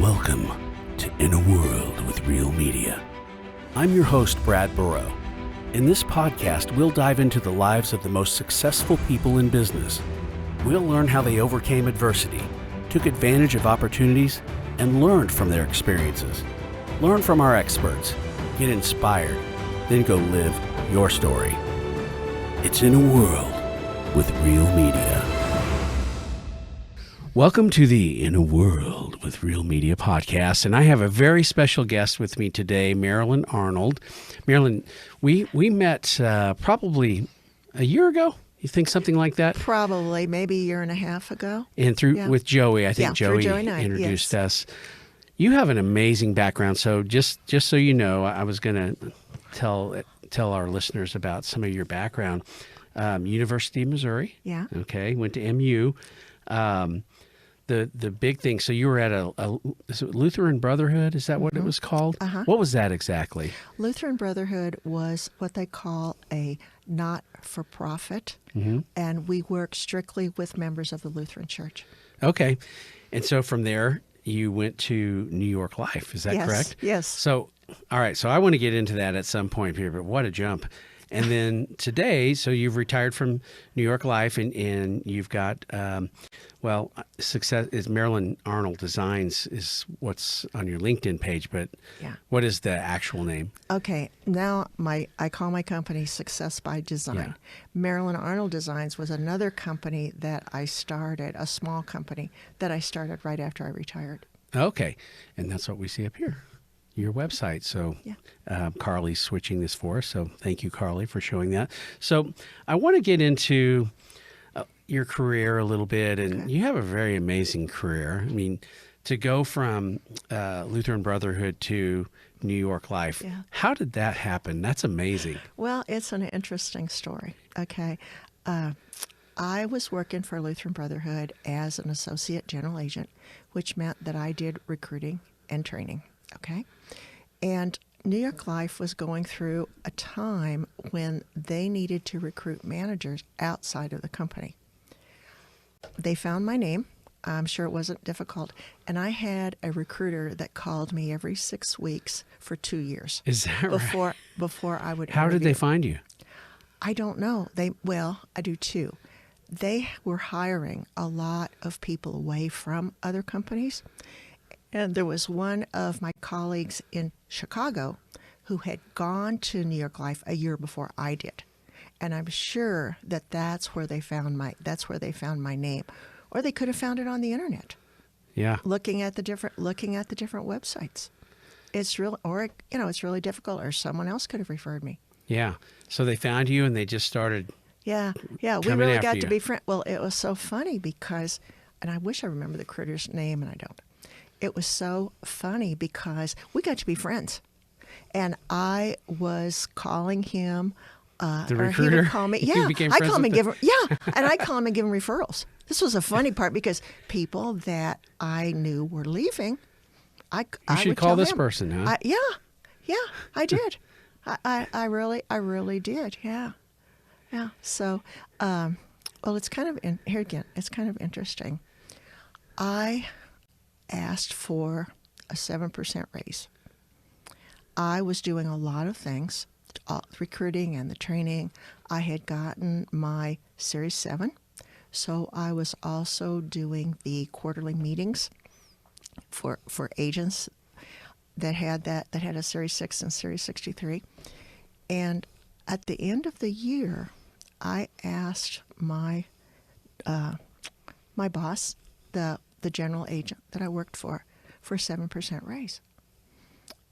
Welcome to In a World with Real Media. I'm your host, Brad Burrow. In this podcast, we'll dive into the lives of the most successful people in business. We'll learn how they overcame adversity, took advantage of opportunities, and learned from their experiences. Learn from our experts, get inspired, then go live your story. It's In a World with Real Media. Welcome to the In a World with Real Media podcast, and I have a very special guest with me today, Marilyn Arnold. Marilyn, we met probably a year ago. You think something like that? Probably, maybe a year and a half ago. And with Joey, I think Joey introduced us. You have an amazing background. So just so you know, I was going to tell our listeners about some of your background. University of Missouri. Yeah. Okay. Went to MU. The big thing, so you were at is it Lutheran Brotherhood? Is that what it was called? Uh-huh. What was that exactly? Lutheran Brotherhood was what they call a not-for-profit, and we work strictly with members of the Lutheran Church. Okay. And so from there, you went to New York Life. Is that correct? Yes. So, all right. So I want to get into that at some point here, but what a jump. And then today, so you've retired from New York Life and you've got, success is Marilyn Arnold Designs is what's on your LinkedIn page, but what is the actual name? Okay, now I call my company Success by Design. Yeah. Marilyn Arnold Designs was another company that I started, a small company that I started right after I retired. Okay, and that's what we see up here. Your website. So Carly's switching this for us. So thank you, Carly, for showing that. So I want to get into your career a little bit. And you have a very amazing career. I mean, to go from Lutheran Brotherhood to New York Life, how did that happen? That's amazing. Well, it's an interesting story. Okay. I was working for Lutheran Brotherhood as an associate general agent, which meant that I did recruiting and training. Okay. And New York Life was going through a time when they needed to recruit managers outside of the company. They found my name. I'm sure it wasn't difficult. And I had a recruiter that called me every 6 weeks for 2 years. Is that right? Before I would How did they find you? I don't know. I do too. They were hiring a lot of people away from other companies. And there was one of my colleagues in Chicago who had gone to New York Life a year before I did. And I'm sure that that's where they found my name. Or they could have found it on the internet. Yeah. Looking at the different websites. It's really difficult, or someone else could have referred me. Yeah. So they found you and they just started Yeah, we coming really after got you. to be friends. Well, it was so funny because, and I wish I remember the recruiter's name, and I don't. It was so funny because we got to be friends. And I was calling him. The recruiter? He would call me. You Yeah, became I friends call him with and give him. Yeah, and I call him and give him referrals. This was a funny part because people that I knew were leaving. I should would call tell this him. person, huh? I did. I really did. Yeah. So, it's kind of here again. It's kind of interesting. I asked for a 7% raise. I was doing a lot of things, recruiting and the training. I had gotten my Series 7, so I was also doing the quarterly meetings for agents that had a Series 6 and Series 63. And at the end of the year, I asked my boss, the general agent that I worked for a 7% raise.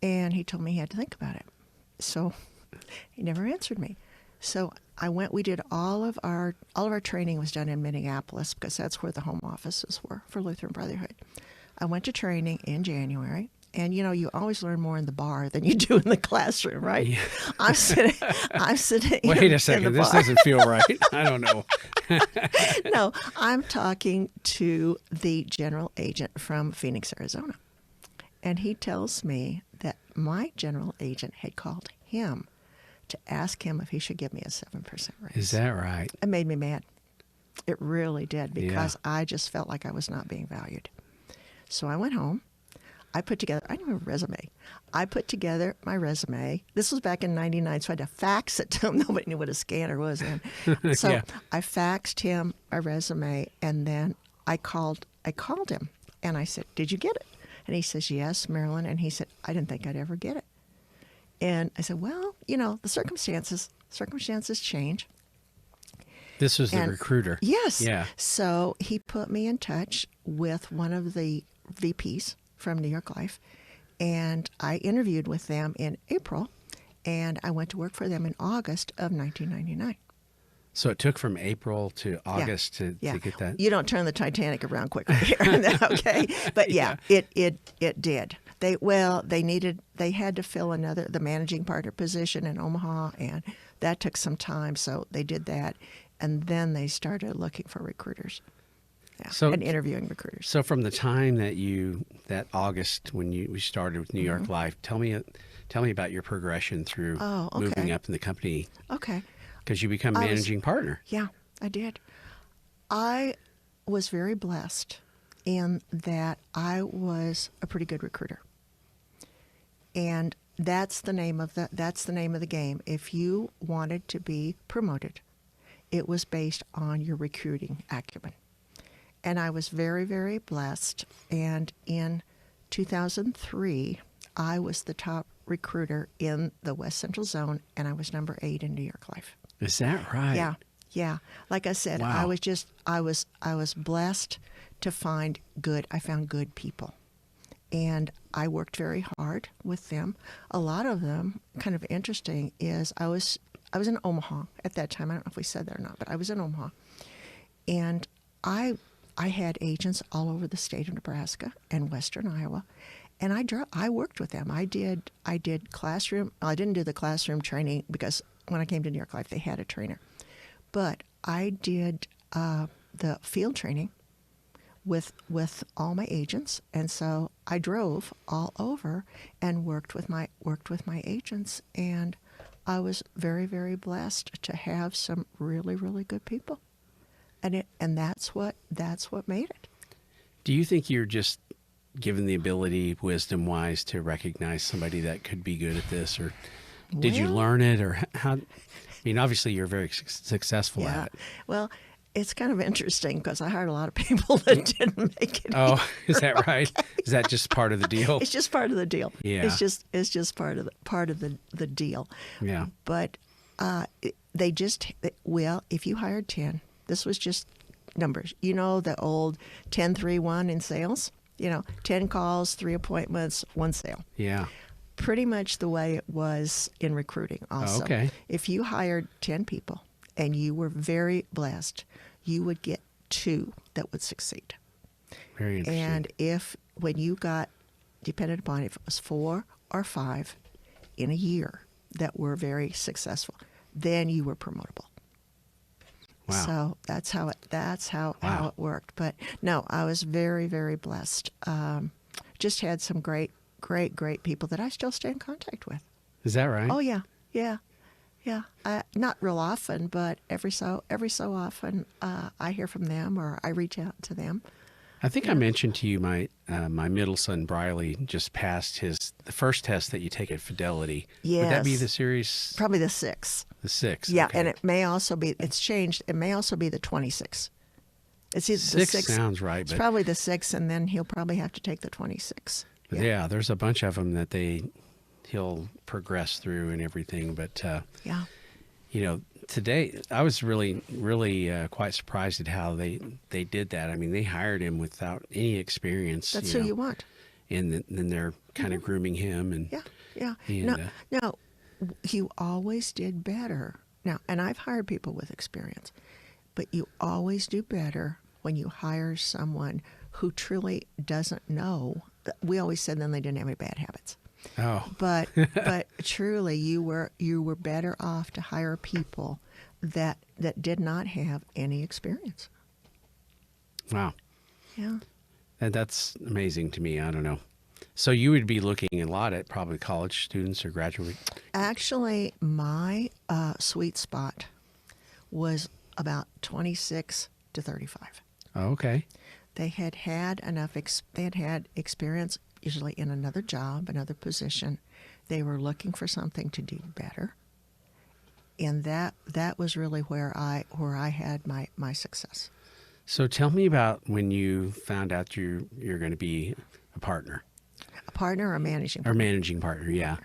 And he told me he had to think about it. So he never answered me. So we did all of our training was done in Minneapolis because that's where the home offices were for Lutheran Brotherhood. I went to training in January. And, you always learn more in the bar than you do in the classroom, right? Yeah. I'm sitting Wait a second. This doesn't feel right. I don't know. No, I'm talking to the general agent from Phoenix, Arizona. And he tells me that my general agent had called him to ask him if he should give me a 7% raise. Is that right? It made me mad. It really did, because I just felt like I was not being valued. So I went home. I put together, I don't have a resume. I put together my resume. This was back in 99, so I had to fax it to him. Nobody knew what a scanner was then. So Yeah. I faxed him my resume, and then I called him, and I said, "Did you get it?" And he says, "Yes, Marilyn." And he said, "I didn't think I'd ever get it." And I said, "Well, the circumstances change." This was the recruiter. Yes. Yeah. So he put me in touch with one of the VPs from New York Life, and I interviewed with them in April, and I went to work for them in August of 1999. So it took from April to August to get that. You don't turn the Titanic around quickly here, okay? But it did. They had to fill the managing partner position in Omaha, and that took some time. So they did that, and then they started looking for recruiters. Yeah, and interviewing recruiters. So from the time that August when we started with New York Life, tell me about your progression through moving up in the company. Okay. Because you become managing partner. Yeah, I did. I was very blessed in that I was a pretty good recruiter. And that's the name of the game. If you wanted to be promoted, it was based on your recruiting acumen. And I was very, very blessed. And in 2003, I was the top recruiter in the West Central Zone, and I was number 8 in New York Life. Is that right? Yeah. Like I said, wow. I was blessed to find good. I found good people, and I worked very hard with them. A lot of them, kind of interesting, is I was in Omaha at that time. I don't know if we said that or not, but I was in Omaha, and I had agents all over the state of Nebraska and Western Iowa, and I worked with them. I did classroom. I didn't do the classroom training because when I came to New York Life, they had a trainer, but I did the field training with all my agents, and so I drove all over and worked with my agents, and I was very, very blessed to have some really, really good people, and that's what made it. Do you think you're just given the ability, wisdom-wise, to recognize somebody that could be good at this, or did you learn it, or how? I mean, obviously you're very successful at it. Well, it's kind of interesting because I hired a lot of people that didn't make it. Oh, either. is that right? Is that just part of the deal? It's just part of the deal. Yeah. It's just part of the deal. Yeah. But if you hired 10, this was just numbers. The old 10-3-1 in sales. 10 calls, 3 appointments, 1 sale. Yeah. Pretty much the way it was in recruiting also. Okay. If you hired 10 people and you were very blessed, you would get 2 that would succeed. Very interesting. And when you got, depended upon if it was 4 or 5 in a year that were very successful, then you were promotable. Wow. So that's how it worked. But no, I was very, very blessed. Just had some great people that I still stay in contact with. Is that right? Oh yeah. Not real often, but every so often I hear from them or I reach out to them. I think I mentioned to you my middle son Briley just passed the first test that you take at Fidelity. Yes. Would that be the series? Probably the 6. The 6. Yeah, okay. and it may also be. It's changed. It may also be the 26. It's either 6 the 6 sounds right. It's probably the 6, and then he'll probably have to take the 26. Yeah, there's a bunch of them that he'll progress through and everything. But today I was really, really quite surprised at how they did that. I mean, they hired him without any experience. That's who you want. And then they're kind of grooming him. And yeah. And, No, you always did better. Now, and I've hired people with experience, but you always do better when you hire someone who truly doesn't know. We always said then they didn't have any bad habits. Oh. But truly you were better off to hire people that did not have any experience. Wow. Yeah. And that's amazing to me. I don't know. So you would be looking a lot at probably college students or graduate. Actually, my sweet spot was about 26 to 35. Oh, okay. They had enough. They had experience. usually in another job, another position. They were looking for something to do better. And that was really where I had my success. So tell me about when you found out you're going to be a partner. A partner or a managing partner? Or managing partner, yeah.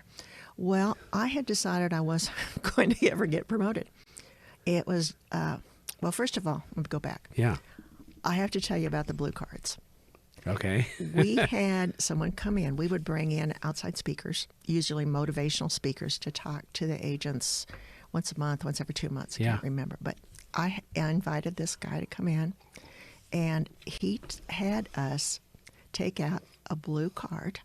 Well, I had decided I wasn't going to ever get promoted. It was, well, first of all, let me go back. Yeah. I have to tell you about the blue cards. Okay. We had someone come in. We would bring in outside speakers, usually motivational speakers, to talk to the agents once a month, once every 2 months. I can't remember. But I invited this guy to come in, and he had us take out a blue card,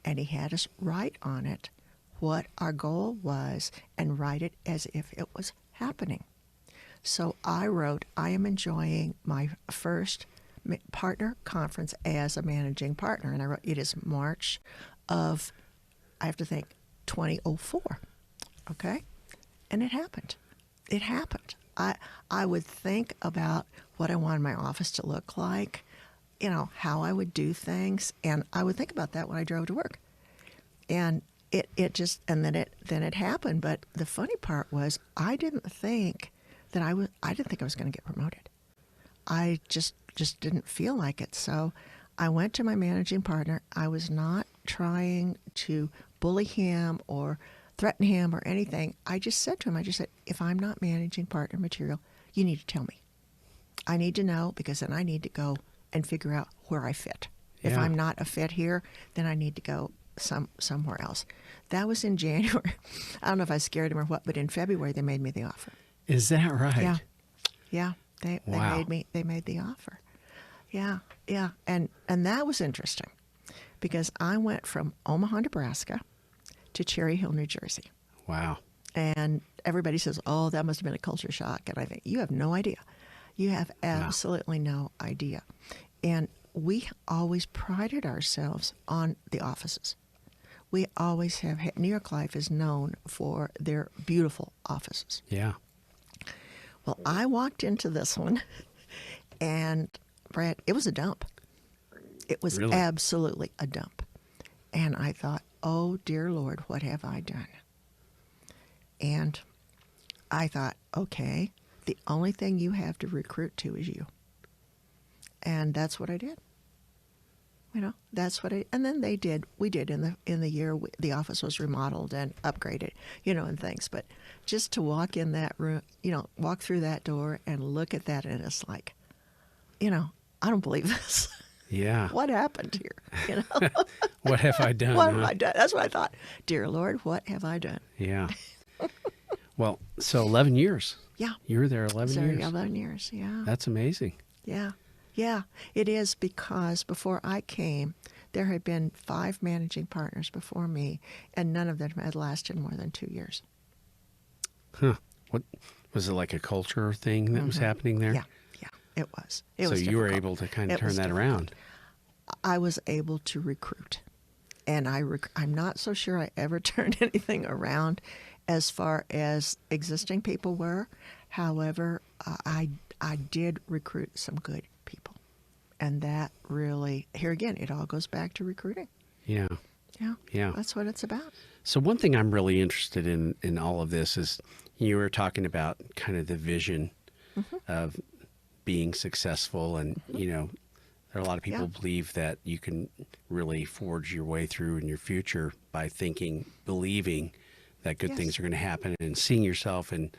and he had us write on it what our goal was and write it as if it was happening. So I wrote, I am enjoying my first partner conference as a managing partner. And I wrote, it is March of, I have to think, 2004. Okay? And it happened. It happened. I would think about what I wanted my office to look like, how I would do things. And I would think about that when I drove to work. And it just, and then it happened. But the funny part was I didn't think I was going to get promoted. I just didn't feel like it. So I went to my managing partner. I was not trying to bully him or threaten him or anything. I just said to him, if I'm not managing partner material, you need to tell me. I need to know, because then I need to go and figure out where I fit. If I'm not a fit here, then I need to go somewhere else. That was in January. I don't know if I scared him or what, but in February they made me the offer. Is that right? Yeah. They made the offer. Yeah. And that was interesting, because I went from Omaha, Nebraska to Cherry Hill, New Jersey. Wow. And everybody says, oh, that must have been a culture shock. And I think, you have no idea. You have absolutely no idea. And we always prided ourselves on the offices. We always have, New York Life is known for their beautiful offices. Yeah. Well, I walked into this one, and Brad, it was a dump. It was Really? Absolutely a dump. And I thought, oh, dear Lord, what have I done? And I thought, okay, the only thing you have to recruit to is you. And that's what I did. That's what and then we did in the year, the office was remodeled and upgraded, and things. But just to walk in that room, walk through that door and look at that, and it's like, I don't believe this. Yeah. What happened here? What have I done? What have I done? That's what I thought. Dear Lord, what have I done? Yeah. Well, so 11 years. Yeah. You were there 11 years. 11 years, yeah. That's amazing. Yeah. Yeah, it is, because before I came, there had been 5 managing partners before me, and none of them had lasted more than 2 years. Huh. What was it, like a culture thing that was happening there? Yeah, it was. So you were able to kind of turn that around. I was able to recruit, and I'm not so sure I ever turned anything around as far as existing people were. However, I did recruit some good people. And that really, here again, it all goes back to recruiting. Yeah. Yeah. That's what it's about. So one thing I'm really interested in all of this is you were talking about kind of the vision of being successful. And, there are a lot of people believe that you can really forge your way through in your future by believing that good things are going to happen and seeing yourself, and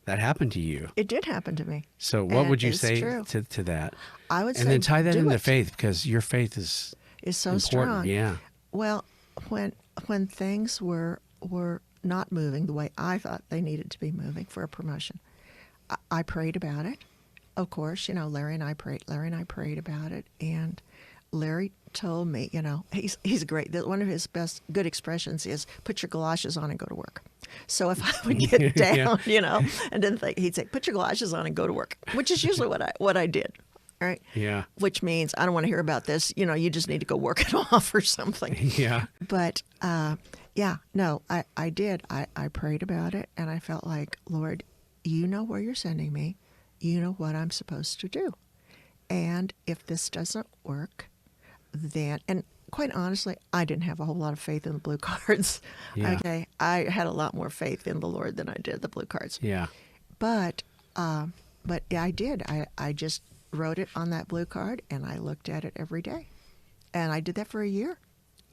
that happened to you. It did happen to me. So what would you say to that? I would say, and then tie that into faith, because your faith is so important. Strong. Yeah. Well, when things were not moving the way I thought they needed to be moving for a promotion, I prayed about it. Of course, Larry and I prayed about it, and Larry told me, he's great. One of his best good expressions is, put your galoshes on and go to work. So if I would get down, and didn't think, he'd say, put your galoshes on and go to work, which is usually what I did. Right? Yeah. Which means, I don't want to hear about this. You just need to go work it off or something. Yeah. But, no, I did. I prayed about it, and I felt like, Lord, you know where you're sending me. You know what I'm supposed to do. And if this doesn't work, then, and quite honestly, I didn't have a whole lot of faith in the blue cards. Yeah. Okay, I had a lot more faith in the Lord than I did the blue cards. Yeah. But yeah, I did. I just wrote it on that blue card, and I looked at it every day, and I did that for a year.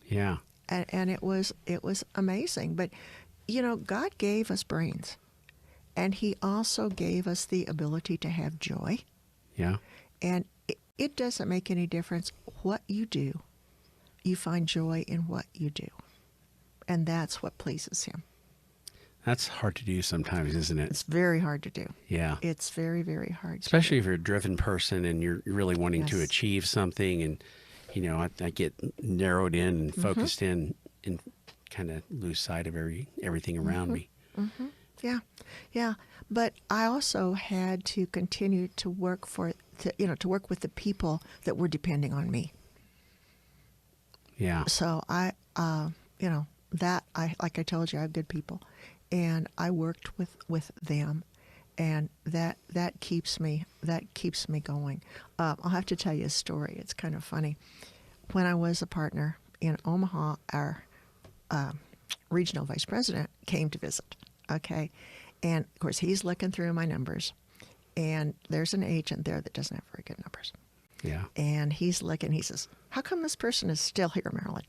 Yeah. And it was amazing. But God gave us brains, and He also gave us the ability to have joy. Yeah. And it doesn't make any difference what you do. You find joy in what you do. And that's what pleases Him. That's hard to do sometimes, isn't it? It's very hard to do. Yeah. It's very, very hard. Especially if you're a driven person and you're really wanting to Yes. achieve something. And, I get narrowed in and focused in and kind of lose sight of everything around me. Mm-hmm. Yeah. Yeah. But I also had to continue to work to work with the people that were depending on me. Yeah. So like I told you, I have good people, and I worked with them, and that keeps me going. I'll have to tell you a story. It's kind of funny. When I was a partner in Omaha, our regional vice president came to visit. Okay, and of course he's looking through my numbers, and there's an agent there that doesn't have very good numbers. Yeah. And he's looking, he says, "How come this person is still here, Marilyn?"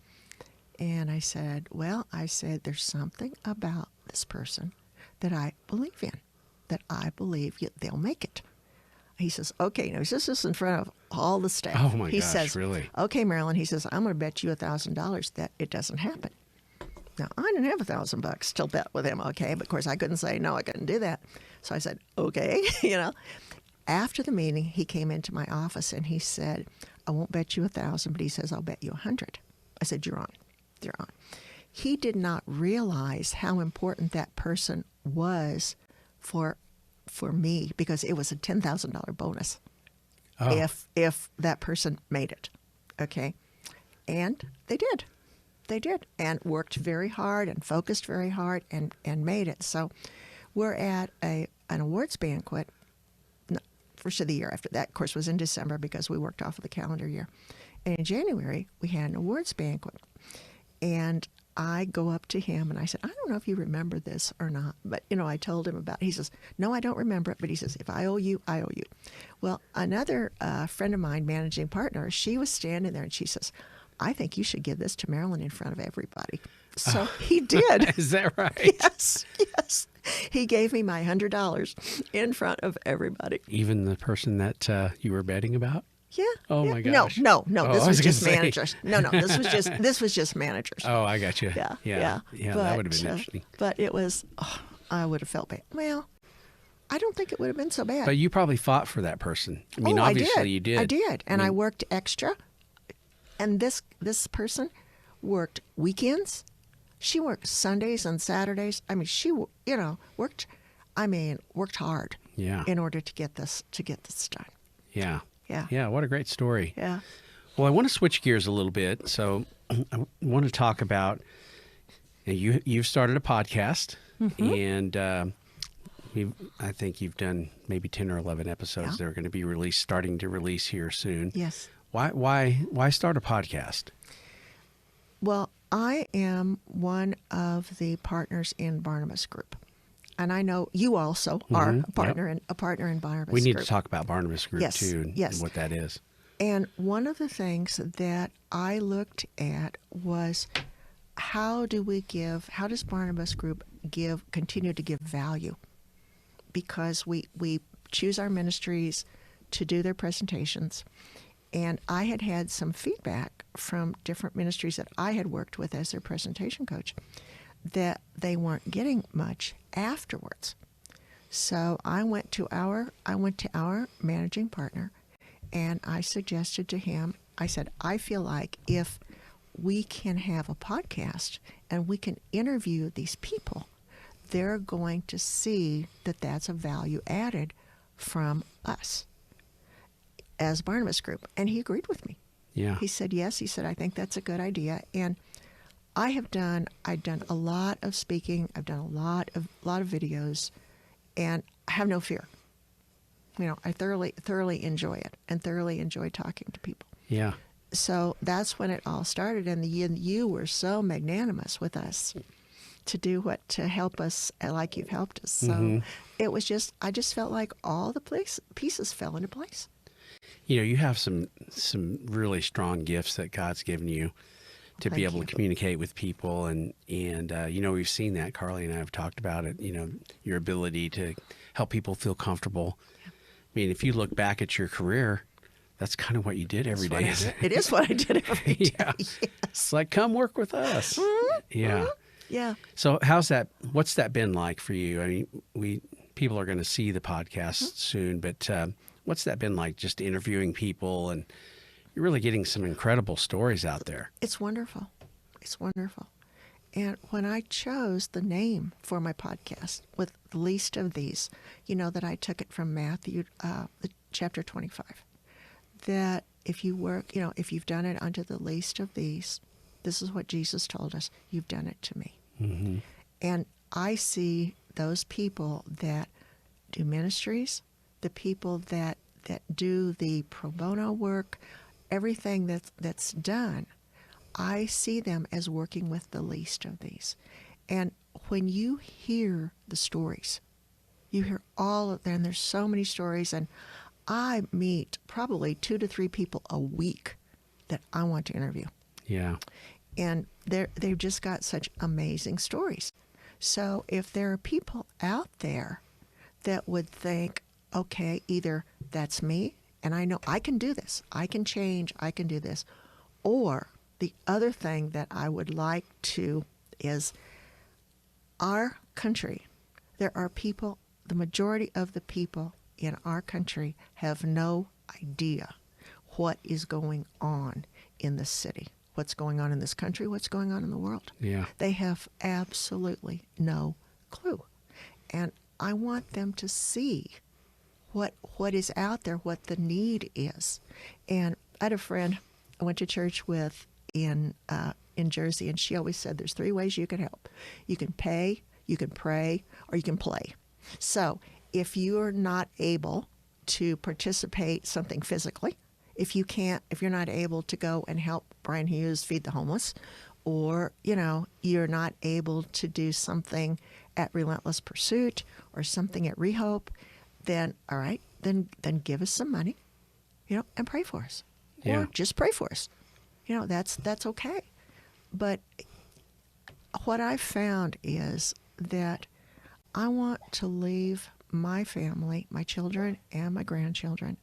And I said, there's something about this person that I believe in, that I believe they'll make it. He says, "Okay," now he says this in front of all the staff. Oh my he gosh, says, really? "Okay, Marilyn," he says, "I'm going to bet you $1,000 that it doesn't happen." Now, I didn't have $1,000 to bet with him, okay? But of course, I couldn't say, no, I couldn't do that. So I said, okay, After the meeting, he came into my office and he said, "I won't bet you 1,000, but he says, I'll bet you 100. I said, "You're on. You're on." He did not realize how important that person was for me, because it was a $10,000 bonus if that person made it, okay? And they did. They did, and worked very hard and focused very hard and made it. So we're at an awards banquet. First of the year after that, of course, was in December because we worked off of the calendar year. And in January, we had an awards banquet. And I go up to him and I said, "I don't know if you remember this or not," but, I told him about it. He says, "No, I don't remember it," but he says, "If I owe you, I owe you." Well, another friend of mine, managing partner, she was standing there and she says, "I think you should give this to Marilyn in front of everybody." So he did. Is that right? Yes. He gave me my $100 in front of everybody. Even the person that you were betting about? Yeah. Oh yeah. my gosh. No. Oh, This I was was just gonna say. managers. No. This was just managers. Oh, I got you. Yeah. Yeah. But, That would have been interesting. But it was. I would have felt bad. Well, I don't think it would have been so bad. But you probably fought for that person. I mean, obviously you did. I did, and I worked extra. And this person worked weekends. She worked Sundays and Saturdays. I mean, she worked hard. Yeah. In order to get this done. Yeah. Yeah. Yeah. What a great story. Yeah. Well, I want to switch gears a little bit. So I want to talk about, you've started a podcast, and I think you've done maybe 10 or 11 episodes that are going to be starting to release here soon. Yes. Why start a podcast? Well, I am one of the partners in Barnabas Group. And I know you also are a partner in Barnabas Group. We need to talk about Barnabas Group too, Yes. and what that is. And one of the things that I looked at was how does Barnabas Group continue to give value? Because we choose our ministries to do their presentations. And I had some feedback from different ministries that I had worked with as their presentation coach that they weren't getting much afterwards. So I went to our managing partner, and I suggested to him, I said, "I feel like if we can have a podcast and we can interview these people, they're going to see that that's a value added from us as Barnabas Group." And he agreed with me. Yeah. He said, yes. He said, "I think that's a good idea." And I've done a lot of speaking. I've done a lot of videos, and I have no fear. I thoroughly enjoy it and thoroughly enjoy talking to people. Yeah. so that's when it all started, and you were so magnanimous with us to do to help us like you've helped us. So it was I just felt like all the pieces fell into place. You know, you have some really strong gifts that God's given you to be able to communicate with people, and you know, we've seen that. Carly and I have talked about it. You know, your ability to help people feel comfortable. I mean, if you look back at your career, that's kind of what you did every day. It is what I did every day. Yeah. Yes. It's like, come work with us. Yeah. Yeah. So what's that been like for you? I mean, people are going to see the podcast soon, but what's that been like, just interviewing people, and you're really getting some incredible stories out there. It's wonderful. It's wonderful. And when I chose the name for my podcast, with the least of these, you know, that I took it from Matthew, chapter 25, that if you work, you know, if you've done it unto the least of these, this is what Jesus told us, you've done it to me. Mm-hmm. And I see those people that do ministries, the people that do the pro bono work, everything that's done, I see them as working with the least of these. And when you hear the stories, you hear all of them, and there's so many stories, and I meet probably 2 to 3 people a week that I want to interview. Yeah. And they've just got such amazing stories. So if there are people out there that would think, okay, either that's me, and I know I can do this, I can change, I can do this, or the other thing that I would like to is our country. There are people, the majority of the people in our country have no idea what is going on in the city, what's going on in this country, what's going on in the world. Yeah. They have absolutely no clue. And I want them to see what is out there, what the need is. And I had a friend I went to church with in Jersey, and she always said there's 3 ways you can help. You can pay, you can pray, or you can play. So if you're not able to participate something physically, if you're not able to go and help Brian Hughes feed the homeless, or, you know, you're not able to do something at Relentless Pursuit or something at Rehope, then all right, then give us some money, you know, and pray for us. Yeah. Or just pray for us. You know, that's okay. But what I've found is that I want to leave my family, my children and my grandchildren,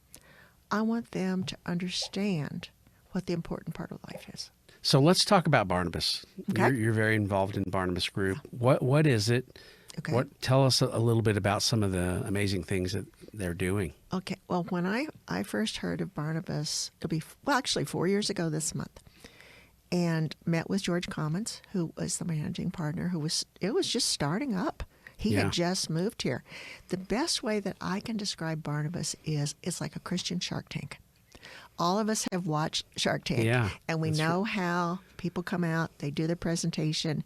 I want them to understand what the important part of life is. So let's talk about Barnabas. Okay. You're very involved in Barnabas Group. What is it? Okay. Tell us a little bit about some of the amazing things that they're doing. Okay. Well, when I first heard of Barnabas, actually 4 years ago this month, and met with George Commons, who was the managing partner, it was just starting up. He had just moved here. The best way that I can describe Barnabas is it's like a Christian Shark Tank. All of us have watched Shark Tank, and we know how people come out, they do their presentation,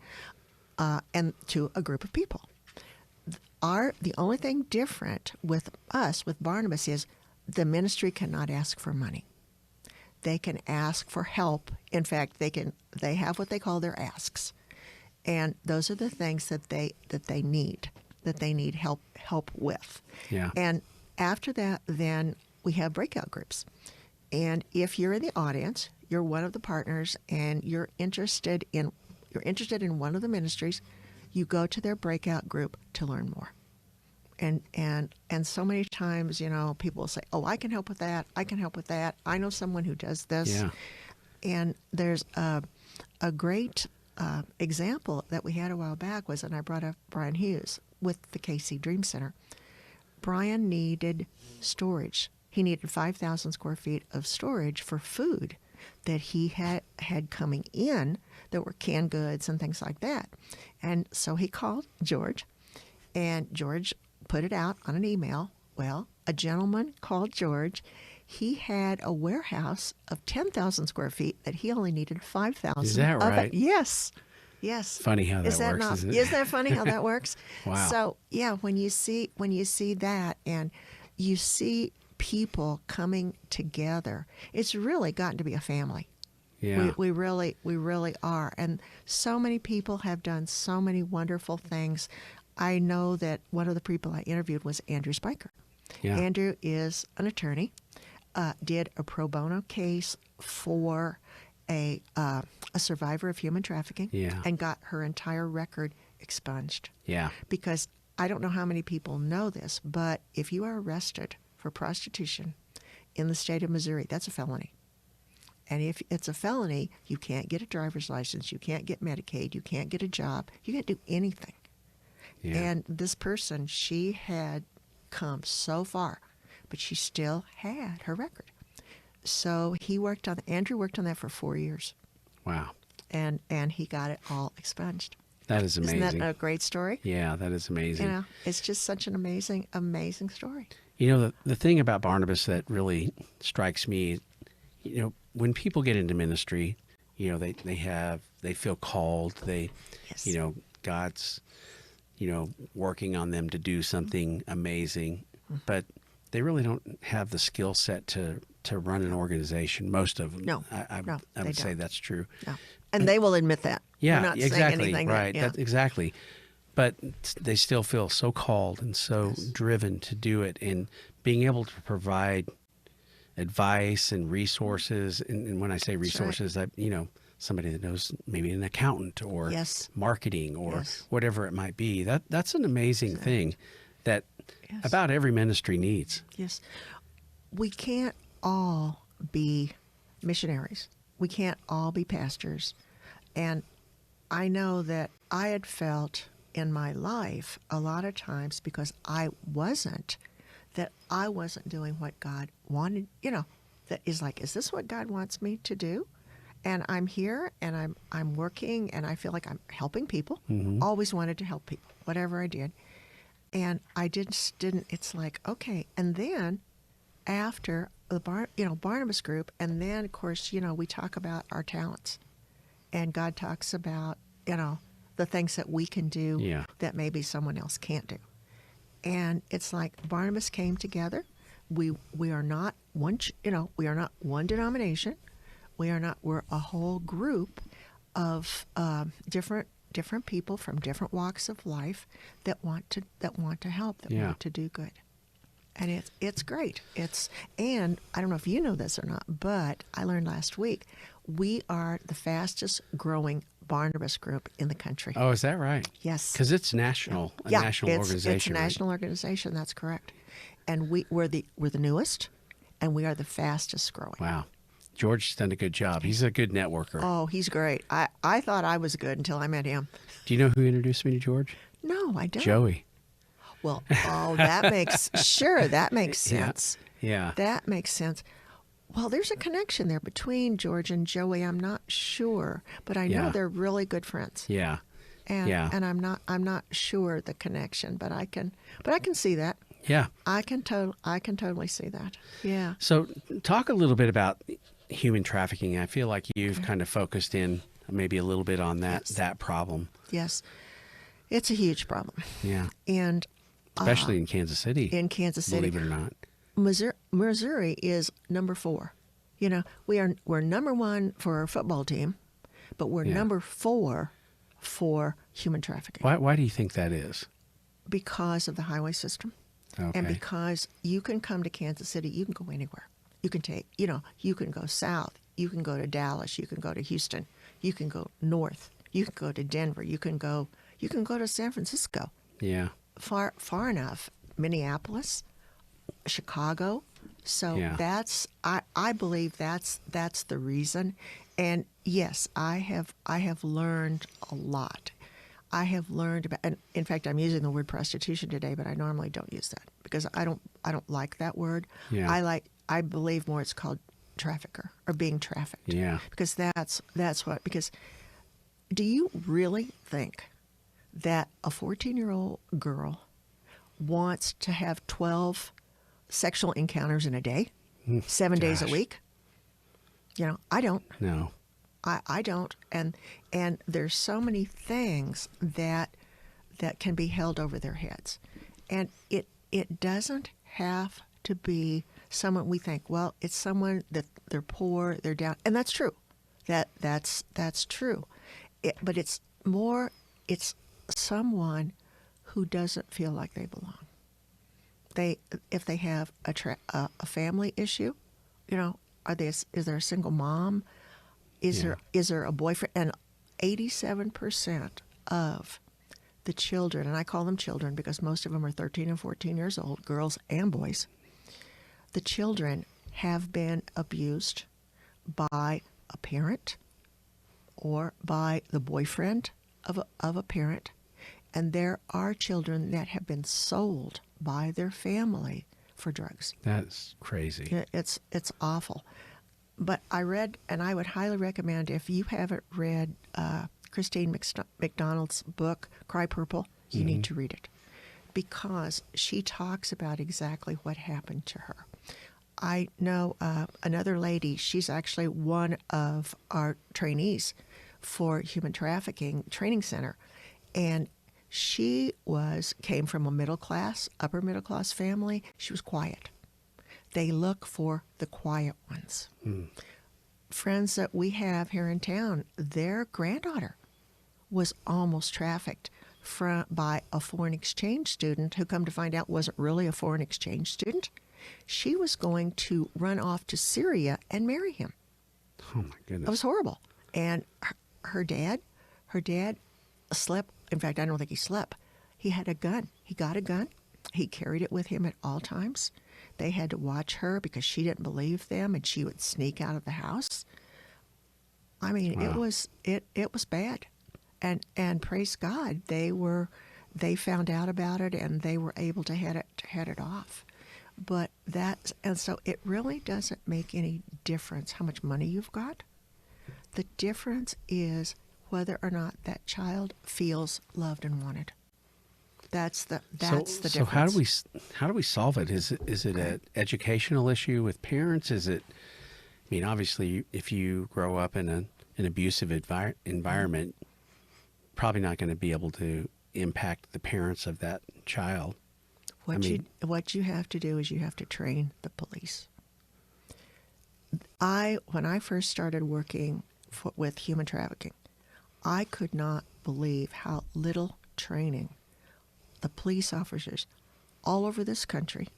and to a group of people. The only thing different with us, with Barnabas, is the ministry cannot ask for money. They can ask for help. In fact, they have what they call their asks, and those are the things that they need help with. Yeah. And after that, then we have breakout groups. And if you're in the audience, you're one of the partners, and you're interested in one of the ministries, you go to their breakout group to learn more. And so many times, you know, people will say, "Oh, I can help with that. I can help with that. I know someone who does this." Yeah. And there's a great example that we had a while back was, and I brought up Brian Hughes with the KC Dream Center. Brian needed storage. He needed 5,000 square feet of storage for food that he had coming in that were canned goods and things like that. And so he called George, and George put it out on an email. Well, a gentleman called George. He had a warehouse of 10,000 square feet that he only needed 5,000. Is that right? Yes. Yes. Funny how that works, isn't it? Isn't that funny how that works? Wow. So yeah, when you see that, and you see people coming together, it's really gotten to be a family. Yeah. We really are. And so many people have done so many wonderful things. I know that one of the people I interviewed was Andrew Spiker. Yeah. Andrew is an attorney, did a pro bono case for a survivor of human trafficking, Yeah. and got her entire record expunged. Yeah. Because I don't know how many people know this, but if you are arrested for prostitution in the state of Missouri, that's a felony. And if it's a felony, you can't get a driver's license, you can't get Medicaid, you can't get a job, you can't do anything. Yeah. And this person, she had come so far, but she still had her record. So Andrew worked on that for 4 years. Wow. And he got it all expunged. That is amazing. Isn't that a great story? Yeah, that is amazing. You know, it's just such an amazing, amazing story. You know, the thing about Barnabas that really strikes me, you know, when people get into ministry, you know, they feel called. Yes. You know, God's, you know, working on them to do something amazing, but they really don't have the skill set to run an organization. Most of them. No, I they would say don't. that's true. No. And they will admit that. Yeah, They're not exactly. saying anything Right. yeah. Exactly. But they still feel so called and so driven to do it, and being able to provide advice and resources. And when I say resources, you know, somebody that knows, maybe an accountant or Yes. marketing or Yes. whatever it might be. That's an amazing thing that Yes. about every ministry needs. Yes. We can't all be missionaries. We can't all be pastors. And I know that I had felt in my life a lot of times, because I wasn't doing what God wanted, you know, that is like, is this what God wants me to do? And I'm here and I'm working and I feel like I'm helping people. Mm-hmm. Always wanted to help people, whatever I did. And I didn't, it's like, okay. And then after the Barnabas group, and then of course, you know, we talk about our talents, and God talks about, you know, the things that we can do that maybe someone else can't do. And it's like Barnabas came together. We are not one, you know, we are not one denomination. We're a whole group of different people from different walks of life that want to help, that want to do good. And it's great. And I don't know if you know this or not, but I learned last week, we are the fastest growing Barnabas group in the country. Oh, is that right? Yes. Because it's national, a national organization. It's a national organization. That's correct. And we're the newest, and we are the fastest growing. Wow. George's done a good job. He's a good networker. Oh, he's great. I thought I was good until I met him. Do you know who introduced me to George? No, I don't. Joey. Well, that makes sense. Yeah. That makes sense. Well, there's a connection there between George and Joey. I'm not sure, but I know they're really good friends. Yeah. And I'm not sure the connection, but I can see that. Yeah. I can totally see that. Yeah. So talk a little bit about human trafficking. I feel like you've kind of focused in maybe a little bit on that problem. Yes. It's a huge problem. Yeah. And especially in Kansas City. In Kansas City. Believe it or not. Missouri is number 4. You know, we're number 1 for our football team, but we're number 4 for human trafficking. Why do you think that is? Because of the highway system. Okay. And because you can come to Kansas City, you can go anywhere. You can you can go south, you can go to Dallas, you can go to Houston, you can go north, you can go to Denver, you can go to San Francisco. Yeah. Far enough. Minneapolis, Chicago. So I believe that's the reason. And yes, I have learned a lot. I have learned about, and in fact, I'm using the word prostitution today, but I normally don't use that because I don't like that word. Yeah. I believe more it's called trafficker or being trafficked. Yeah. Because because do you really think that a 14-year-old girl wants to have 12 sexual encounters in a day, 7 days a week? You know, I don't. No. I don't. And there's so many things that can be held over their heads. And it doesn't have to be someone we think, well, it's someone that they're poor, they're down. And that's true. That's true. But it's someone who doesn't feel like they belong. If they have a family issue, is there a single mom? Is there a boyfriend? And 87% of the children, and I call them children because most of them are 13 and 14 years old, girls and boys, the children have been abused by a parent or by the boyfriend of a parent. And there are children that have been sold by their family for drugs. That's crazy. It's awful. But I read, and I would highly recommend, if you haven't read Christine McDonald's book, Cry Purple, you need to read it. Because she talks about exactly what happened to her. I know another lady, she's actually one of our trainees for Human Trafficking Training Center. And she came from a upper middle class family. She was quiet. They look for the quiet ones. Friends that we have here in town, their granddaughter was almost trafficked by a foreign exchange student who, come to find out, wasn't really a foreign exchange student. She was going to run off to Syria and marry him. Oh my goodness. It was horrible. And her dad slept. In fact, I don't think he slept. He had a gun. He got a gun. He carried it with him at all times. They had to watch her because she didn't believe them, and she would sneak out of the house. I mean, Wow. it was bad. And praise God, they found out about it and they were able to head it off. But so it really doesn't make any difference how much money you've got. The difference is whether or not that child feels loved and wanted. That's the difference. So how do we solve it? Is it an educational issue with parents? Is it? I mean, obviously, if you grow up in an abusive environment, probably not going to be able to impact the parents of that child. What you have to do is you have to train the police. When I first started working with human trafficking, I could not believe how little training the police officers all over this country,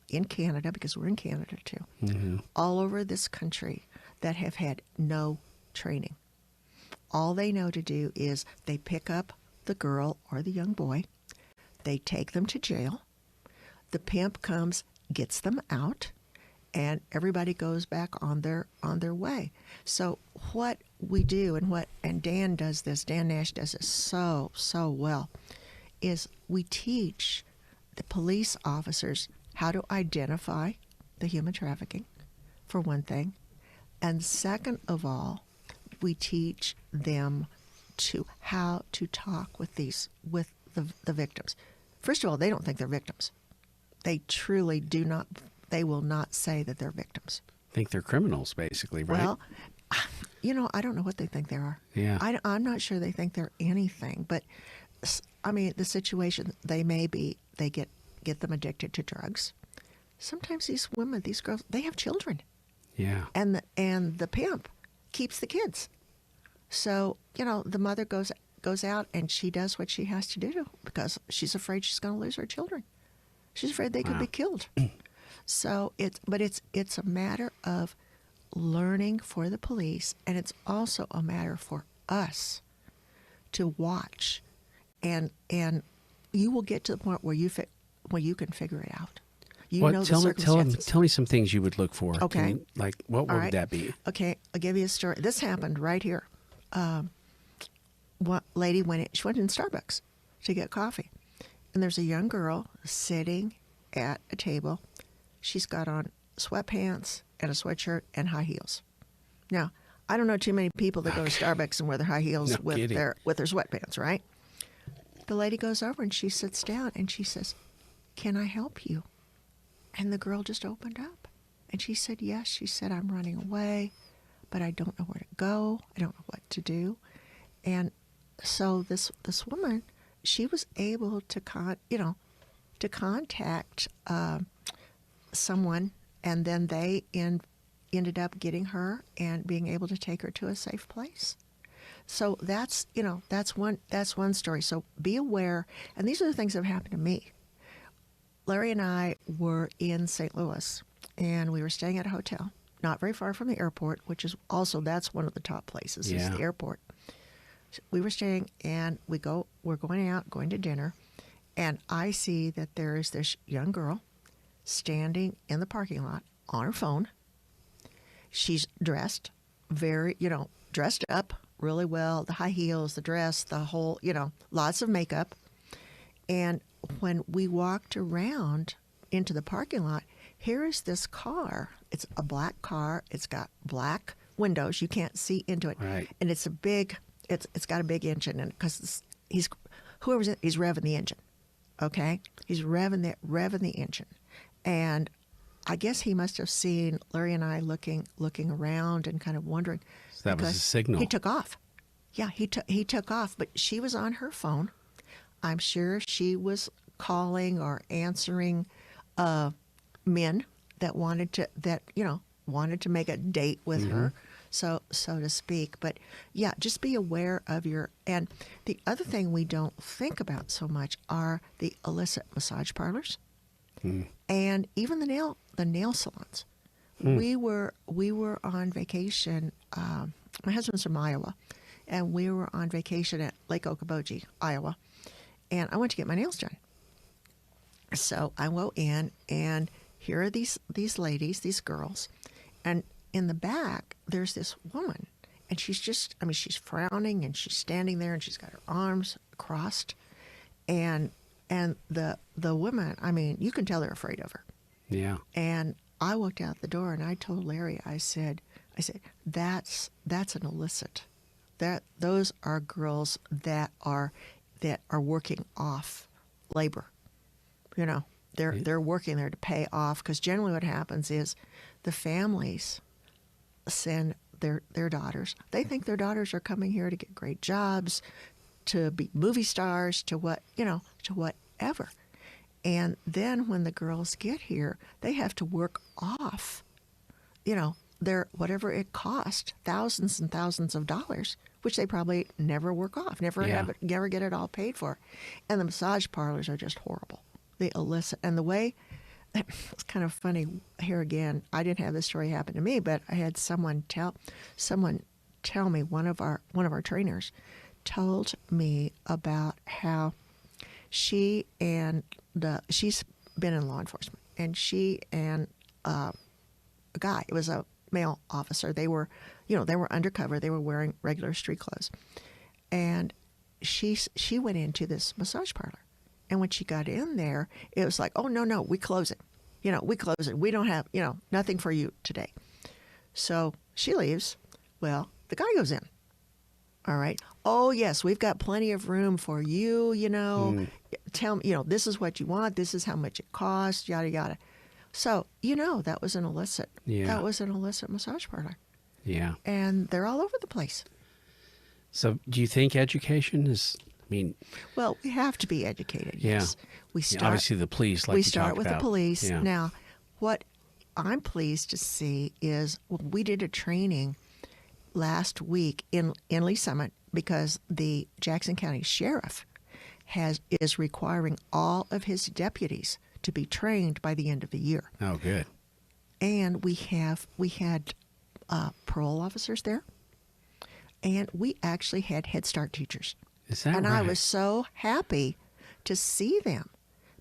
in Canada, because we're in Canada too, all over this country that have had no training. All they know to do is they pick up the girl or the young boy, they take them to jail, the pimp comes, gets them out, and everybody goes back on their way. So what we do, and Dan does this, Dan Nash does this so well, is we teach the police officers how to identify the human trafficking, for one thing, and second of all, we teach them how to talk with the victims. First of all, they don't think they're victims. They truly do not. They will not say that they're victims. Think they're criminals, basically, right? Well, I don't know what they think they are. Yeah. I'm not sure they think they're anything. But I mean, the situation they get them addicted to drugs. Sometimes these women, these girls, they have children. Yeah. And the pimp keeps the kids. So the mother goes out and she does what she has to do because she's afraid she's going to lose her children. She's afraid they could be killed. So it's a matter of learning for the police, and it's also a matter for us to watch, and you will get to the point where you can figure it out. The circumstances. Tell me some things you would look for. Okay. What would that be? Okay, I'll give you a story. This happened right here. One lady she went in Starbucks to get coffee, and there's a young girl sitting at a table. She's got on sweatpants and a sweatshirt and high heels. Now, I don't know too many people that go to Starbucks and wear their high heels with their sweatpants, right? The lady goes over and she sits down and she says, "Can I help you?" And the girl just opened up. And she said, "Yes." She said, "I'm running away, but I don't know where to go. I don't know what to do." And so this woman, she was able to contact someone, and then they ended up getting her and being able to take her to a safe place. So that's one story. So be aware, and these are the things that have happened to me. Larry and I were in St. Louis, and we were staying at a hotel not very far from the airport, which is also, that's one of the top places, is the airport. So we were staying, and we're going out, going to dinner, and I see that there is this young girl standing in the parking lot on her phone. She's dressed dressed up really well, the high heels, the dress, the whole, lots of makeup. And when we walked around into the parking lot, here is this car. It's a black car. It's got black windows. You can't see into it. Right. And it's it's got a big engine in it because he's revving the engine. Okay? He's revving the engine. And I guess he must have seen Larry and I looking around and kind of wondering. So that was a signal. He took off. Yeah, he took off, but she was on her phone. I'm sure she was calling or answering men that wanted to make a date with her, so to speak. But yeah, just be aware of and the other thing we don't think about so much are the illicit massage parlors. And even the nail salons. We were on vacation. My husband's from Iowa, and we were on vacation at Lake Okoboji, Iowa, and I went to get my nails done. So I go in, and here are these ladies, these girls, and in the back there's this woman, and she's frowning, and she's standing there, and she's got her arms crossed, and the women, you can tell they're afraid of her. Yeah. And I walked out the door, and I told Larry, I said, that's an illicit. Those are girls that are working off labor. They're working there to pay off, because generally what happens is the families send their daughters. They think their daughters are coming here to get great jobs, to be movie stars, to whatever. And then when the girls get here, they have to work off, their whatever it cost, thousands and thousands of dollars, which they probably never work off, never get it all paid for. And the massage parlors are just horrible. They illicit. And the way, it's kind of funny here again, I didn't have this story happen to me, but I had someone tell me, one of our trainers told me about how she's been in law enforcement, and she and a guy, it was a male officer, they were undercover, they were wearing regular street clothes, and she went into this massage parlor, and when she got in there, it was like, oh no, we close it, we don't have nothing for you today. So she leaves. Well, the guy goes in. All right. Oh, yes, we've got plenty of room for you, Tell me, this is what you want. This is how much it costs, yada, yada. So, that was an illicit. Yeah. That was an illicit massage parlor. Yeah. And they're all over the place. So do you think education is, Well, we have to be educated, yes. We start, obviously the police, like we you start talked with about. the police. Yeah. Now, what I'm pleased to see is we did a training last week in Lee Summit, because the Jackson County Sheriff is requiring all of his deputies to be trained by the end of the year. Oh, good. And we had parole officers there, and we actually had Head Start teachers. Is that and right? I was so happy to see them,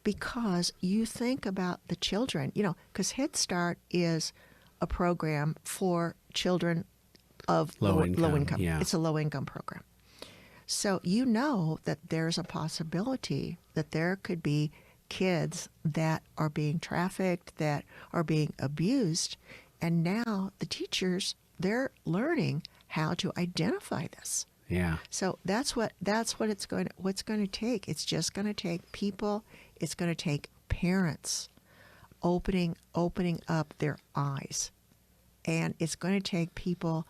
because you think about the children, because Head Start is a program for children of low income. Yeah. It's a low income program. So that there's a possibility that there could be kids that are being trafficked, that are being abused, and now the teachers, they're learning how to identify this. Yeah. So that's what what's going to take. It's just going to take people. It's going to take parents opening up their eyes, and it's going to take people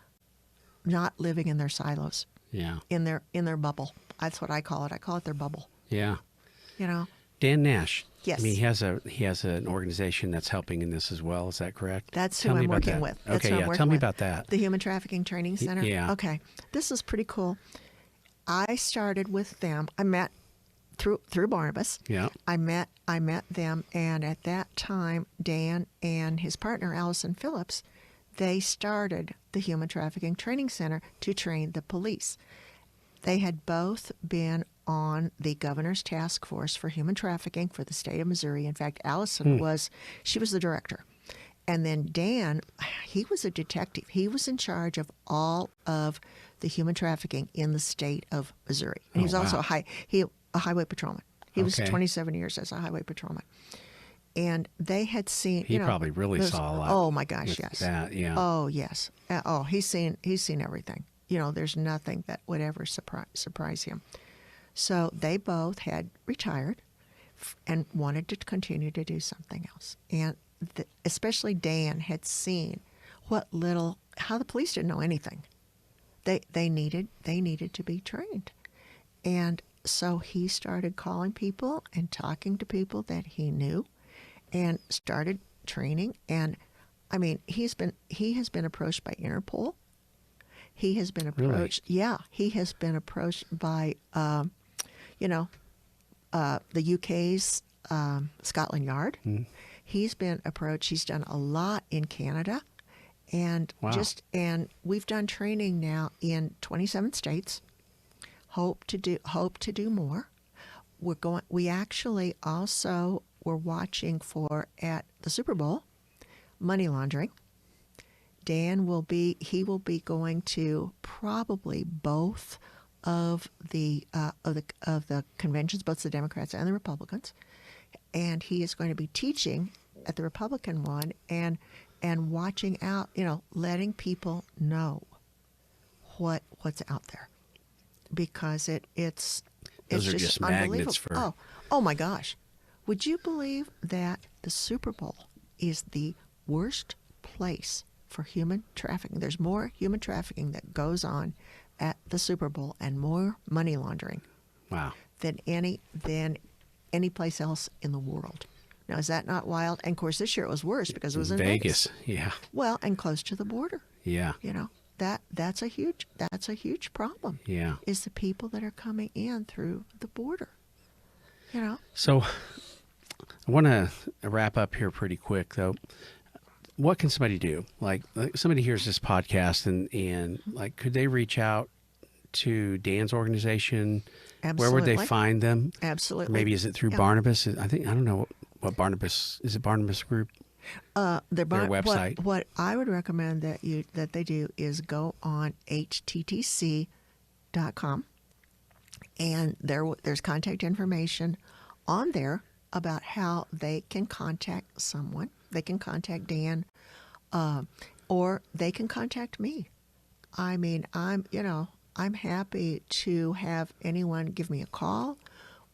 not living in their silos. Yeah. In their bubble. That's what I call it. I call it their bubble. Yeah. Dan Nash. Yes. I mean, he has an organization that's helping in this as well. Is that correct? That's who Tell me I'm about working that. with. That's Okay, who I'm yeah. working Tell me with. about that. The Human Trafficking Training Center. Yeah. Okay. This is pretty cool. I started with them. I met through Barnabas. Yeah. I met them, and at that time, Dan and his partner Allison Phillips, they started the Human Trafficking Training Center to train the police. They had both been on the governor's task force for human trafficking for the state of Missouri. In fact, Allison was the director. And then Dan, he was a detective. He was in charge of all of the human trafficking in the state of Missouri. And he was also a highway patrolman. He was 27 years as a highway patrolman. And they had seen. He probably really saw a lot. Oh my gosh, yes. That, yeah. Oh yes. He's seen everything. There's nothing that would ever surprise him. So they both had retired and wanted to continue to do something else. And especially Dan had seen how the police didn't know anything. They needed to be trained. And so he started calling people and talking to people that he knew and started training. And I mean, he has been approached by Interpol. He has been approached. Really? Yeah, he has been approached by, the UK's Scotland Yard. Mm. He's been approached. He's done a lot in Canada, and and we've done training now in 27 states. Hope to do more. We actually also were watching for at the Super Bowl money laundering. Dan will be going to probably both of the conventions, both the Democrats and the Republicans, and he is going to be teaching at the Republican one and watching out, letting people know what's out there, because it's those are just magnets for. Oh my gosh, would you believe that the Super Bowl is the worst place for human trafficking? There's more human trafficking that goes on at the Super Bowl and more money laundering. Wow. Than any place else in the world. Now, is that not wild? And of course, this year it was worse because it was in Vegas. Yeah. Well, and close to the border. Yeah. That's a huge problem. Yeah. Is the people that are coming in through the border. So I want to wrap up here pretty quick, though. What can somebody do? Like somebody hears this podcast and like, could they reach out to Dan's organization? Absolutely. Where would they find them? Absolutely. Maybe is it through Barnabas? I don't know what Barnabas, is it Barnabas Group? Their website. What I would recommend that they do is go on httc.com, and there's contact information on there about how they can contact someone. They can contact Dan, or they can contact me. I mean, I'm happy to have anyone give me a call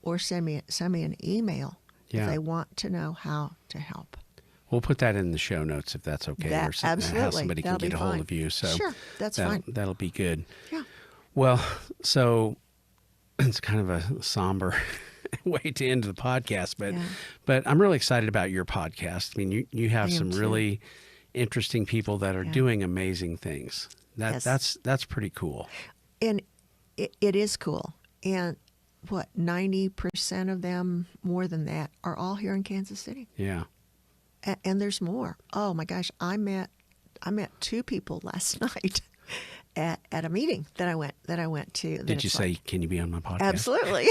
or send me an email if they want to know how to help. We'll put that in the show notes if that's okay. Absolutely. How somebody can That'll get a hold of you. So sure, that's fine. That'll be good. Yeah. Well, so it's kind of a somber way to end the podcast, but I'm really excited about your podcast. I mean, you have some really interesting people that are doing amazing things. That's pretty cool. And it is cool. And 90% of them, more than that, are all here in Kansas City. Yeah. And there's more. Oh my gosh, I met two people last night at a meeting that I went to. Did you say, can you be on my podcast? Absolutely.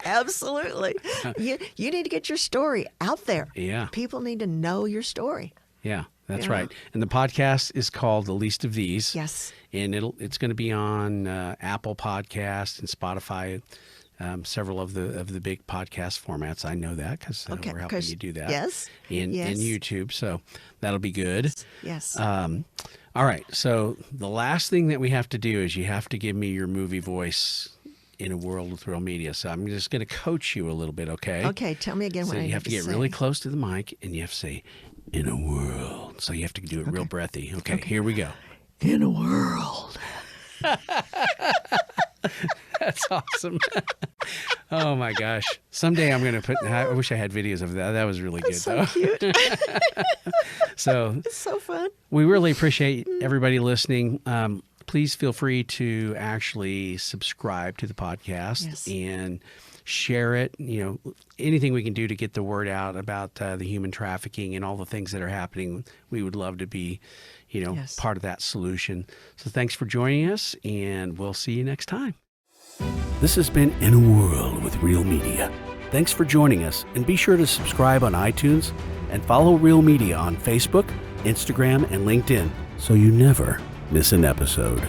Absolutely. You need to get your story out there. Yeah. People need to know your story. Yeah, that's right. And the podcast is called The Least of These. Yes. And it's going to be on Apple Podcasts and Spotify, several of the big podcast formats. I know that because we're helping you do that. Yes. In YouTube, so that'll be good. Yes. All right. So the last thing that we have to do is you have to give me your movie voice in a world with real media. So I'm just going to coach you a little bit, okay? Okay. Tell me again what I need to say. So you have to get really close to the mic and you have to say, in a world. So you have to do it real breathy. Okay, here we go. In a world. That's awesome. Oh my gosh. Someday I'm going to I wish I had videos of that. That was really good, That's so though. cute. So It's so fun. we really appreciate everybody listening. Please feel free to actually subscribe to the podcast Yes. and share it. Anything we can do to get the word out about the human trafficking and all the things that are happening, we would love to be, Yes. part of that solution. So thanks for joining us, and we'll see you next time. This has been In a World with Real Media. Thanks for joining us, and be sure to subscribe on iTunes and follow Real Media on Facebook, Instagram, and LinkedIn so you never miss an episode.